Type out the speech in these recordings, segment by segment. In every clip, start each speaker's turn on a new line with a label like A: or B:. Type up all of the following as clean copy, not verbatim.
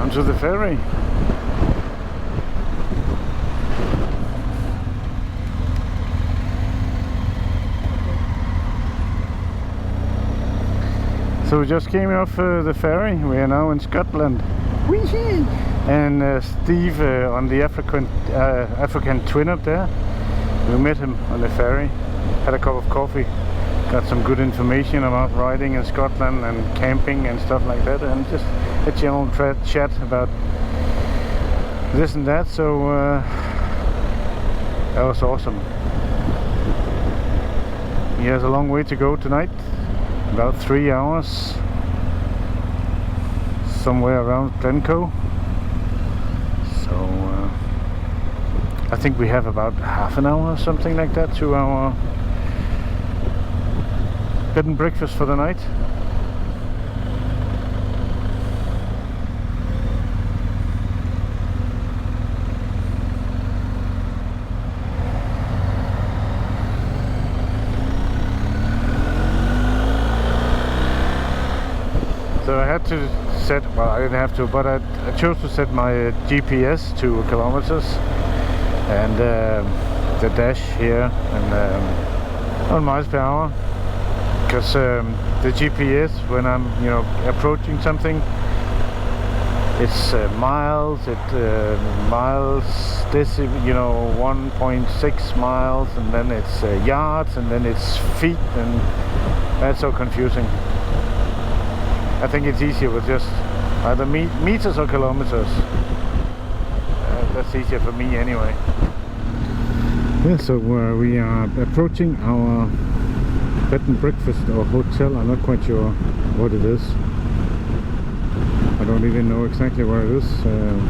A: onto the ferry. So we just came off the ferry. We are now in Scotland. Whee! And Steve on the African twin up there. We met him on the ferry, had a cup of coffee, got some good information about riding in Scotland and camping and stuff like that, and just a general chat about this and that. So that was awesome. He has a long way to go tonight, about 3 hours, somewhere around Glencoe. So I think we have about half an hour or something like that to our bed and breakfast for the night. So I had to set, well, I didn't have to, but I chose to set my GPS to kilometers and the dash here and on miles per hour, because the GPS, when I'm approaching something, it's miles, miles, 1.6 miles, and then it's yards, and then it's feet, and that's so confusing. I think it's easier with just either meters or kilometers. That's easier for me anyway. Yeah, so we are approaching our bed and breakfast or hotel. I'm not quite sure what it is. I don't even know exactly where it is.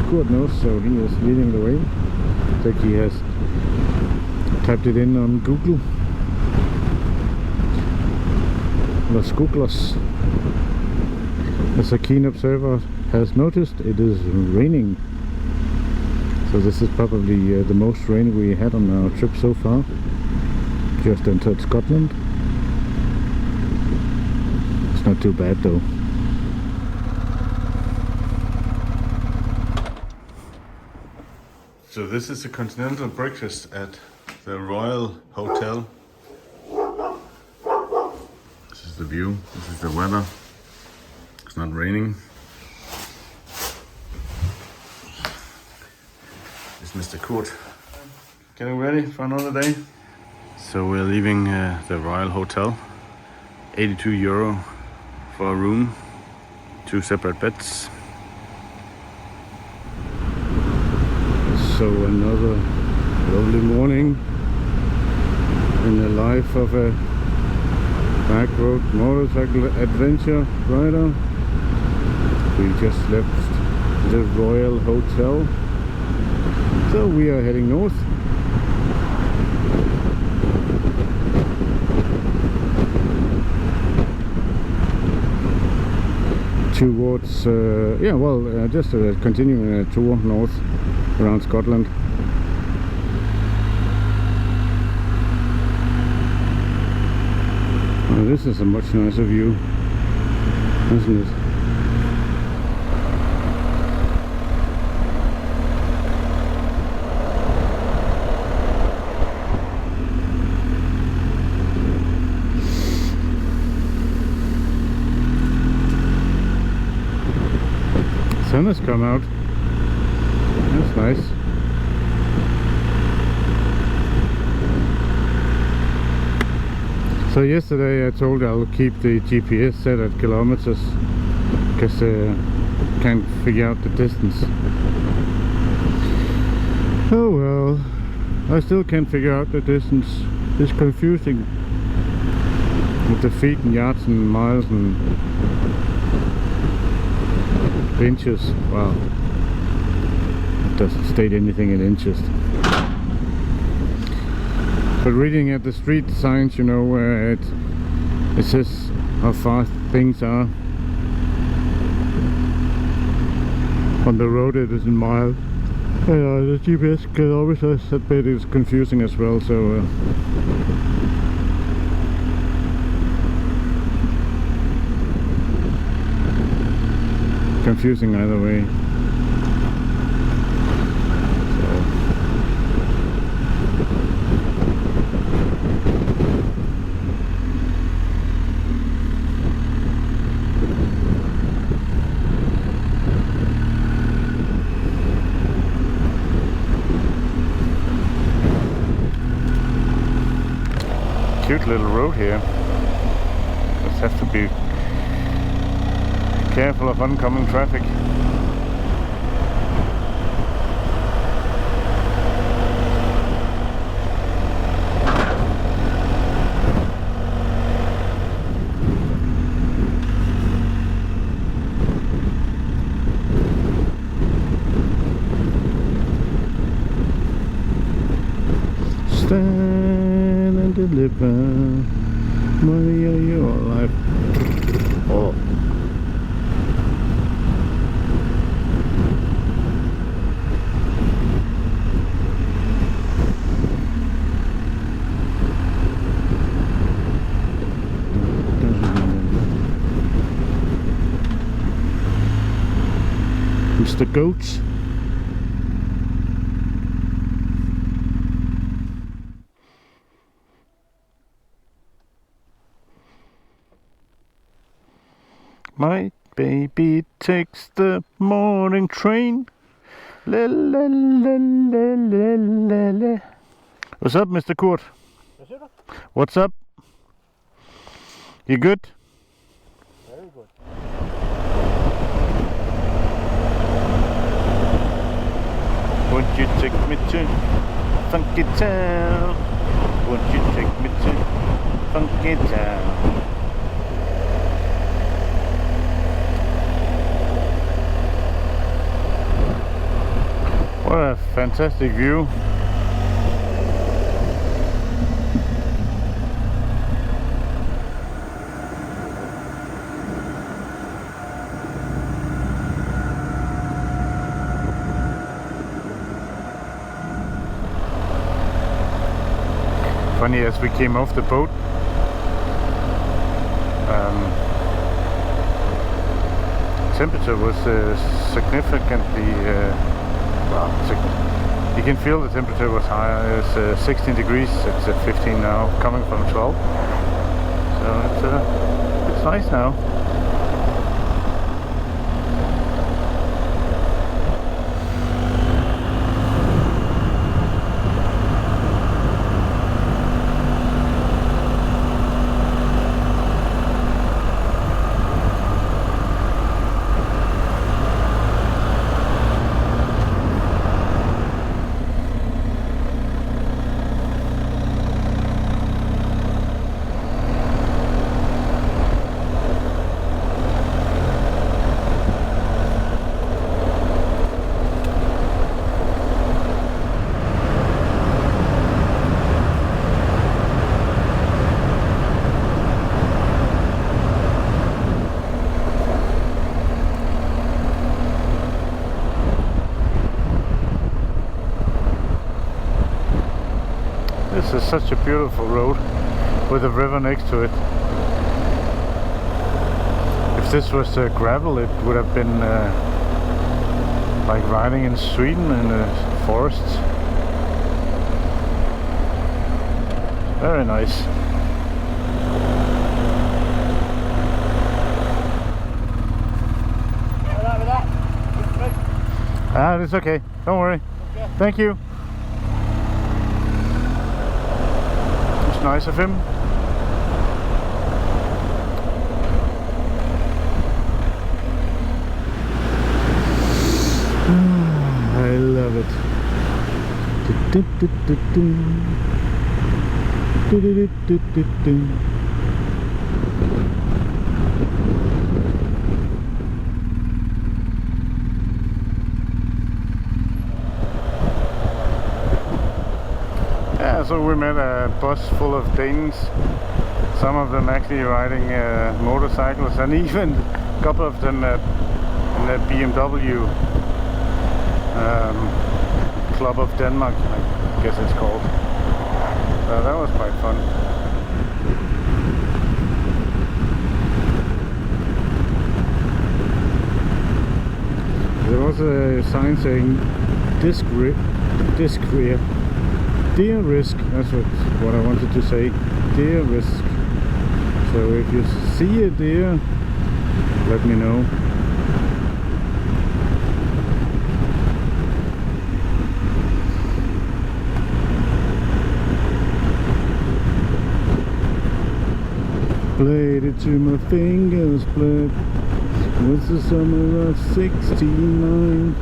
A: Kurt knows, so he is leading the way. I think he has typed it in on Google. Los Googlos. As a keen observer has noticed, it is raining. So this is probably the most rain we had on our trip so far. Just entered Scotland. It's not too bad though. So this is a continental breakfast at the Royal Hotel. This is the view, this is the weather. It's not raining. It's Mr. Kurt. Getting ready for another day. So we're leaving the Royal Hotel. 82 euro for a room, 2 separate beds. So another lovely morning in the life of a backroad motorcycle adventure rider. We just left the Royal Hotel, so we are heading north. Towards, just continuing a tour north around Scotland. Well, this is a much nicer view, isn't it? Sun has come out. That's nice. So yesterday I told I'll keep the GPS set at kilometers because I can't figure out the distance. Oh well, I still can't figure out the distance. It's confusing with the feet and yards and miles and inches. Wow, it doesn't state anything in inches. But reading at the street signs, it says how far things are. On the road it is in miles. The GPS kilometers, that bit is confusing as well, so confusing either way. little road here. Just have to be careful of oncoming traffic. Stand and deliver money of your life. Oh. Mr. Goats. My baby takes the morning train. La, la, la, la, la, la, la. What's up, Mr. Kurt? What's up? You good?
B: Very good.
A: Won't you take me to Funky Town? Won't you take me to Funky Town? What a fantastic view. Funny, as we came off the boat, temperature was significantly you can feel the temperature was higher. It's 16 degrees. It's 15 now, coming from 12. So it's nice now. This is such a beautiful road with a river next to it. If this was gravel, it would have been like riding in Sweden in the forests. Very nice.
B: Alright with that?
A: Ah, it's okay. Don't worry.
B: Okay.
A: Thank you. It's nice of him. I love it. Yeah, so we met a bus full of Danes, some of them actually riding motorcycles, and even a couple of them in the BMW Club of Denmark, I guess it's called. So that was quite fun. There was a sign saying disc rear. Deer risk, that's what I wanted to say. Deer risk. So if you see a deer, let me know. Played it to my fingers bled. It was the summer of '69.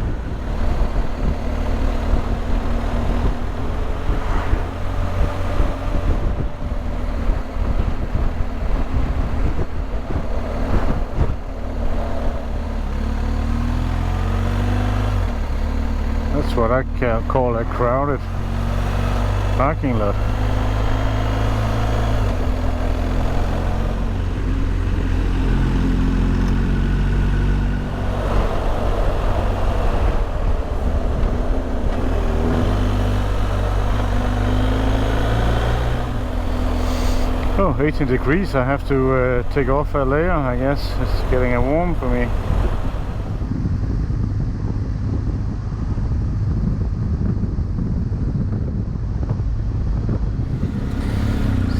A: That's what I call a crowded parking lot. Oh, 18 degrees. I have to take off a layer, I guess. It's getting warm for me.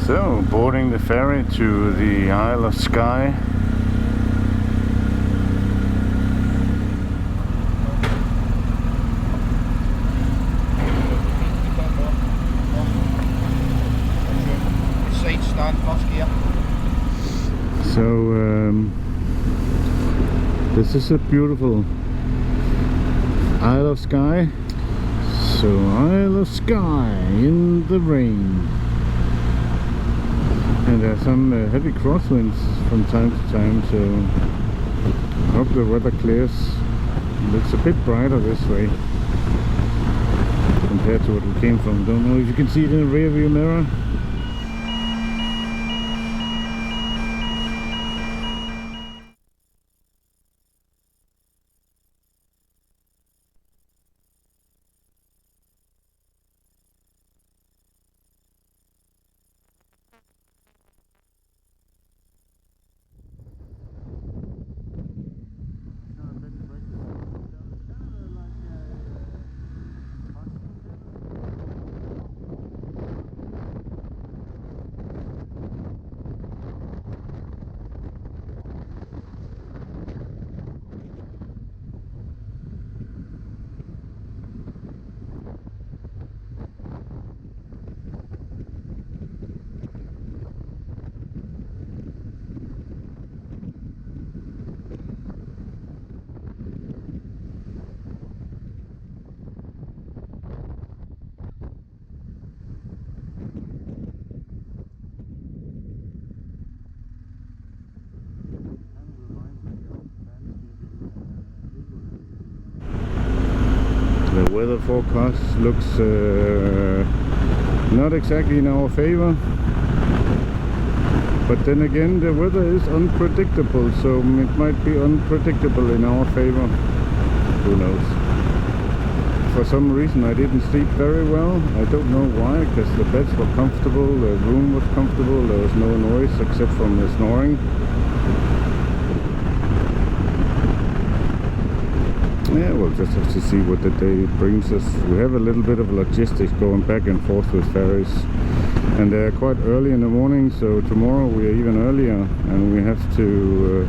A: So, boarding the ferry to the Isle of Skye. So, this is a beautiful Isle of Skye. So, Isle of Skye in the rain. And there are some heavy crosswinds from time to time, so I hope the weather clears. It looks a bit brighter this way compared to what we came from. Don't know if you can see it in the rear view mirror. The weather forecast looks not exactly in our favor, but then again the weather is unpredictable, so it might be unpredictable in our favor. Who knows? For some reason I didn't sleep very well. I don't know why, because the beds were comfortable, the room was comfortable, there was no noise except from the snoring. Yeah, we'll just have to see what the day brings us. We have a little bit of logistics going back and forth with ferries, and they're quite early in the morning, so tomorrow we are even earlier, and we have to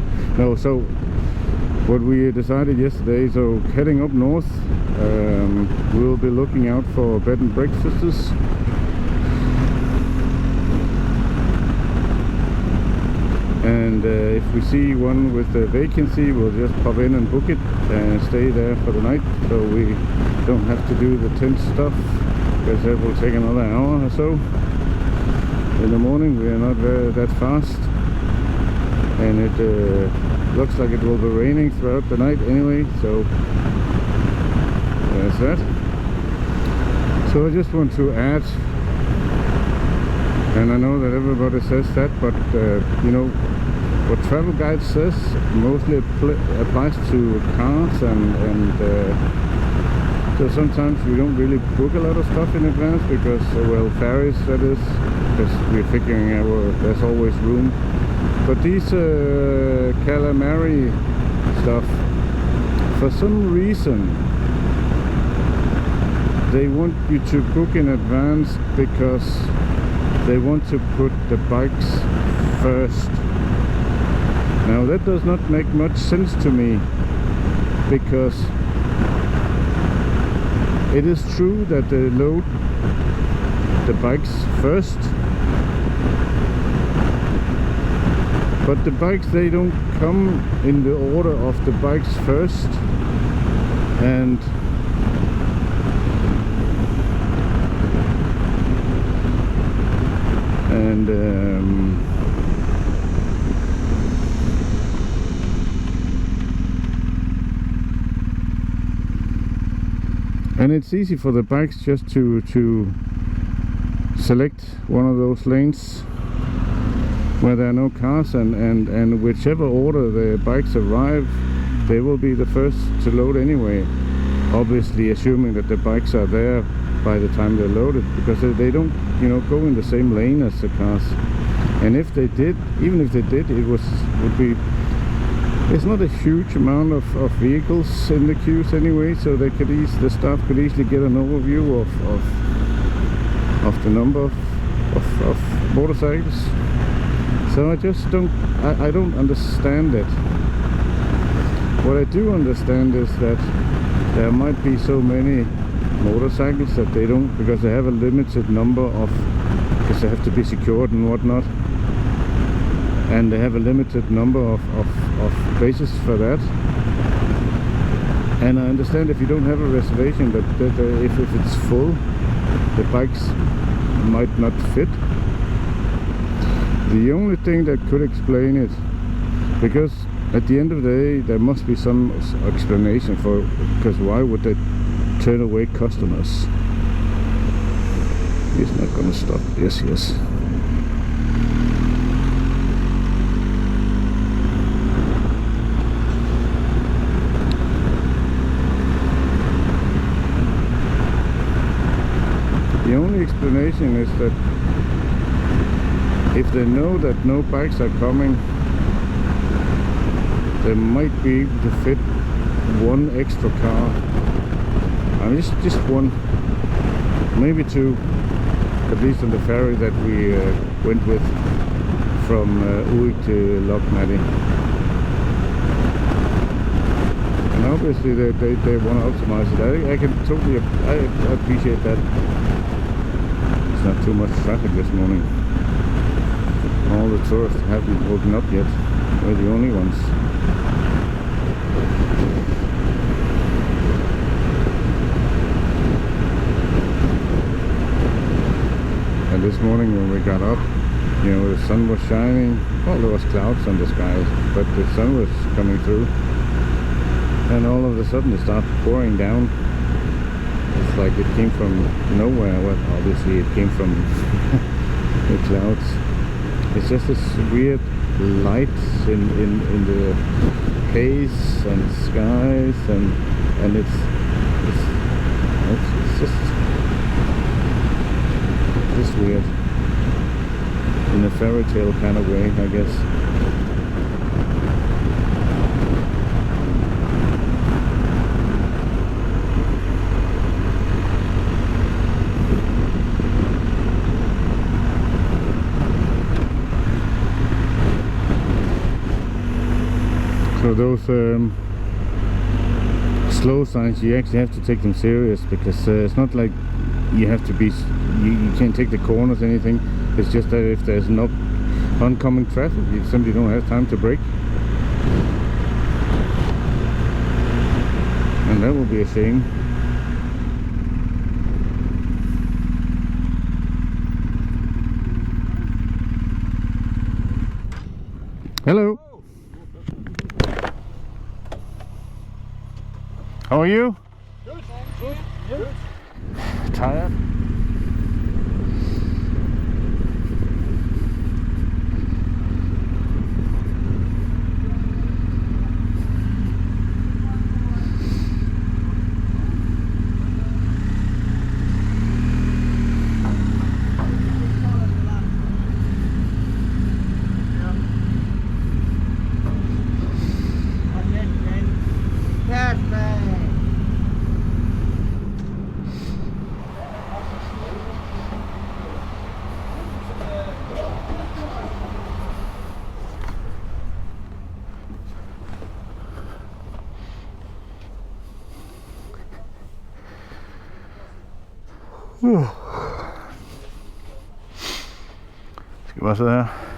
A: so what we decided yesterday, so heading up north, we'll be looking out for bed and breakfasts. And if we see one with a vacancy, we'll just pop in and book it and stay there for the night, so we don't have to do the tent stuff, because that will take another hour or so. In the morning we are not that fast, and it looks like it will be raining throughout the night anyway, so there's that. So I just want to add, and I know that everybody says that, but you know, what travel guide says mostly applies to cars, and so sometimes we don't really book a lot of stuff in advance, because well, ferries, that is, because we're figuring out there's always room. But these calamari stuff, for some reason they want you to book in advance, because they want to put the bikes first. Now that does not make much sense to me, because it is true that they load the bikes first, But the bikes, they don't come in the order of the bikes first, and it's easy for the bikes just to select one of those lanes where there are no cars, and whichever order the bikes arrive, they will be the first to load anyway, obviously assuming that the bikes are there by the time they're loaded, because they don't, you know, go in the same lane as the cars. And if they did, even if they did, it's not a huge amount of vehicles in the queues anyway, so they could the staff could easily get an overview of the number of motorcycles. So I just don't understand it. What I do understand is that there might be so many motorcycles that they don't, because they have a limited number of, because they have to be secured and whatnot, and they have a limited number of places for that. And I understand if you don't have a reservation, that if it's full, the bikes might not fit. The only thing that could explain it, because at the end of the day there must be some explanation for, because why would they turn away customers? He's not gonna stop. Yes. The only explanation is that if they know that no bikes are coming, they might be able to fit one extra car. I mean, just one, maybe two, at least on the ferry that we went with from Uist to Lochmaddy. And obviously they want to optimize it. I can totally, I appreciate that. It's not too much traffic this morning. All the tourists haven't woken up yet. We're the only ones. And this morning when we got up, you know, the sun was shining. Well, there was clouds on the sky, but the sun was coming through. And all of a sudden it started pouring down. It's like it came from nowhere. Well, obviously it came from the clouds. It's just this weird light in the haze and skies, and it's just weird in a fairy tale kind of way, I guess. So those slow signs, you actually have to take them serious, because it's not like you have to be, you can't take the corners or anything. It's just that if there's no oncoming traffic, you simply don't have time to brake, and that would be a shame. Hello. How are you?
B: Good. Good.
A: Tired? Skal vi bare sidde her.